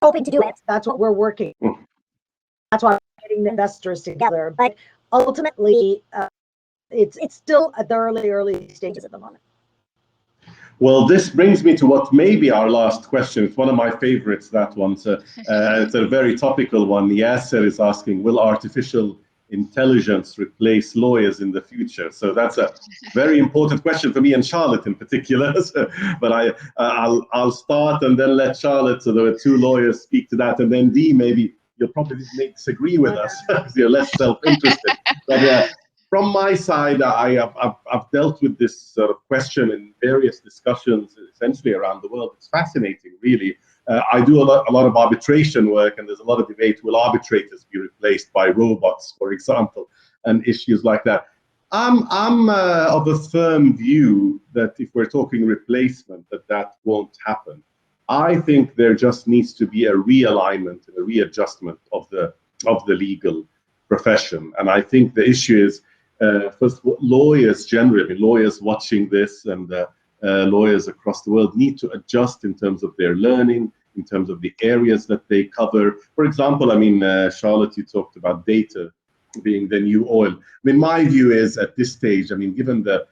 Hoping to do it. That's what we're working. That's why we're getting the investors together. But ultimately, it's still at the early stages at the moment. Well, this brings me to what may be our last question. It's one of my favorites, that one. So, it's a very topical one. Yasser is asking, will artificial intelligence replace lawyers in the future? So that's a very important question for me and Charlotte in particular. But I'll start and then let Charlotte, so there are two lawyers, speak to that. And then Dee, maybe you'll probably disagree with us because you're less self-interested. But from my side, I've dealt with this sort of question in various discussions essentially around the world. It's fascinating, really. I do a lot of arbitration work, and there's a lot of debate, will arbitrators be replaced by robots, for example, and issues like that. I'm of a firm view that if we're talking replacement, that won't happen. I think there just needs to be a realignment and a readjustment of the legal profession. And I think the issue is, first, lawyers generally, I mean, lawyers watching this and lawyers across the world need to adjust in terms of their learning, in terms of the areas that they cover. For example, I mean, Charlotte, you talked about data being the new oil. I mean, my view is at this stage, I mean, given the,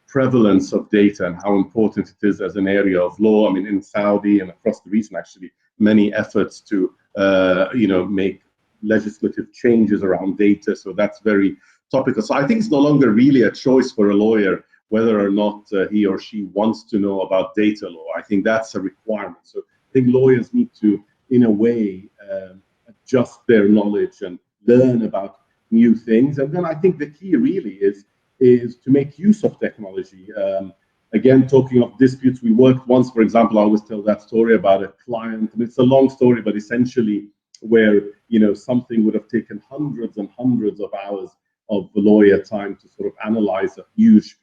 prevalence of data and how important it is as an area of law, I mean, in Saudi and across the region, actually, many efforts to, make legislative changes around data. So that's very topical. So I think it's no longer really a choice for a lawyer whether or not he or she wants to know about data law. I think that's a requirement. So I think lawyers need to, in a way, adjust their knowledge and learn about new things. And then I think the key really is to make use of technology. Again, talking of disputes, we worked once, for example, I always tell that story about a client, and it's a long story, but essentially where, something would have taken hundreds and hundreds of hours of lawyer time to sort of analyze a huge,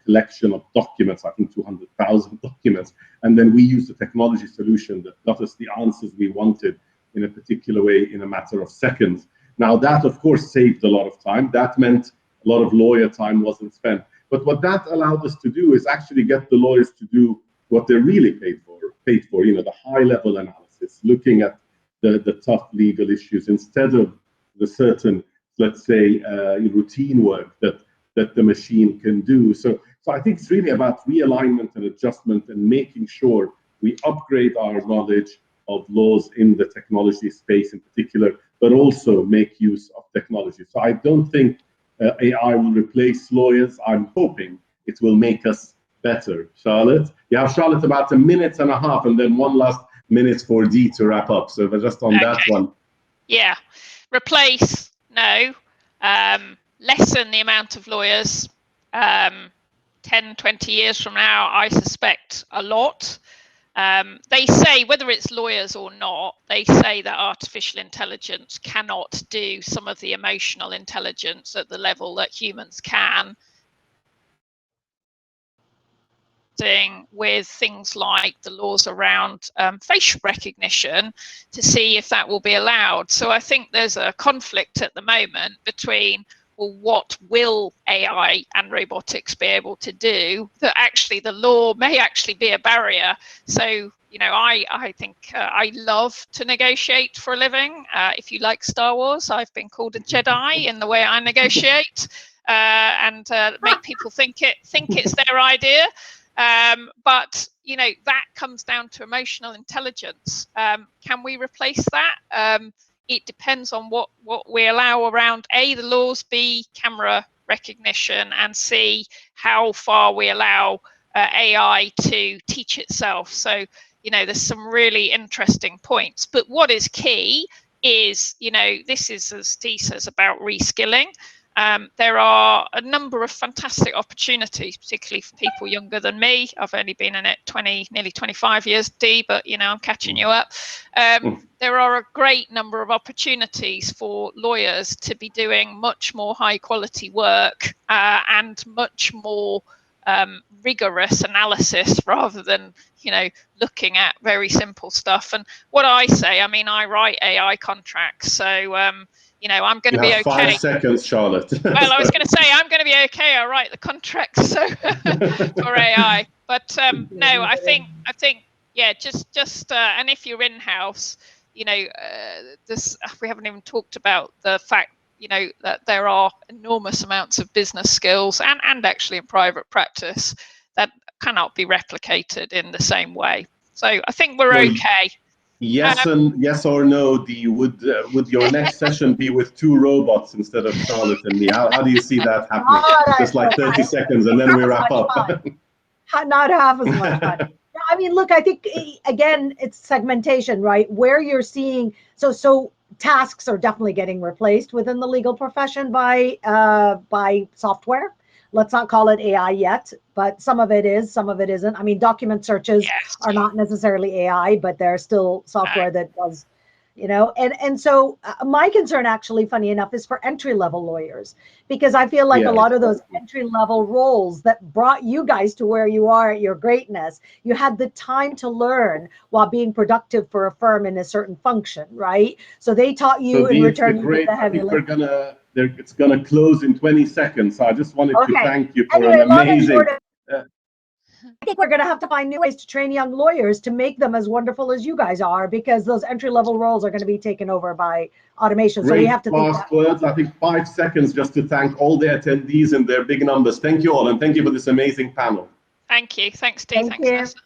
collection of documents, I think 200,000 documents. And then we used a technology solution that got us the answers we wanted in a particular way in a matter of seconds. Now that, of course, saved a lot of time. That meant a lot of lawyer time wasn't spent. But what that allowed us to do is actually get the lawyers to do what they're really paid for, the high-level analysis, looking at the tough legal issues instead of the certain, let's say, routine work that the machine can do. So I think it's really about realignment and adjustment and making sure we upgrade our knowledge of laws in the technology space in particular, but also make use of technology. So I don't think AI will replace lawyers. I'm hoping it will make us better. Charlotte? You have, Charlotte, about a minute and a half, and then one last minute for Dee to wrap up. So just on that one. Yeah. Replace, no. Lessen the amount of lawyers. 10, 20 years from now, I suspect a lot. They say, whether it's lawyers or not, they say that artificial intelligence cannot do some of the emotional intelligence at the level that humans can. With things like the laws around facial recognition to see if that will be allowed. So I think there's a conflict at the moment between, well, what will AI and robotics be able to do, that actually the law may actually be a barrier. So, I think I love to negotiate for a living. If you like Star Wars, I've been called a Jedi in the way I negotiate and make people think it's their idea. But that comes down to emotional intelligence. Can we replace that? It depends on what we allow around the laws, B, camera recognition, and C, how far we allow AI to teach itself. So there's some really interesting points. But what is key is this is, as Dee says, about reskilling. There are a number of fantastic opportunities, particularly for people younger than me. I've only been in it nearly 25 years, Dee, but I'm catching you up. There are a great number of opportunities for lawyers to be doing much more high quality work and much more rigorous analysis rather than looking at very simple stuff. And what I say, I write AI contracts, so I'm going to be okay. 5 seconds, Charlotte. Well, I was going to say I'm going to be okay. I write the contracts so for AI, but no, I think yeah, just and if you're in-house, this we haven't even talked about the fact that there are enormous amounts of business skills and actually in private practice that cannot be replicated in the same way. So I think we're okay. Yes, and yes or no, Dee, would your next session be with 2 robots instead of Charlotte and me? How do you see that happening? Just like 30 seconds and then we wrap up. Not half as much fun. Look, I think, again, it's segmentation, right? Where you're seeing, so tasks are definitely getting replaced within the legal profession by software. Let's not call it AI yet, but some of it is, some of it isn't. Document searches are not necessarily AI, but they're still software that does, and so my concern, actually, funny enough, is for entry-level lawyers, because I feel like a lot of those entry-level roles that brought you guys to where you are at your greatness, you had the time to learn while being productive for a firm in a certain function, right? So they taught you in return. it's going to close in 20 seconds. So I just wanted to thank you for anyway, an amazing. I think we're going to have to find new ways to train young lawyers to make them as wonderful as you guys are, because those entry-level roles are going to be taken over by automation. Great, so we have to think last words. I think 5 seconds just to thank all the attendees in their big numbers. Thank you all, and thank you for this amazing panel. Thank you. Thanks, Steve. Thank Thanks, you. Nessa.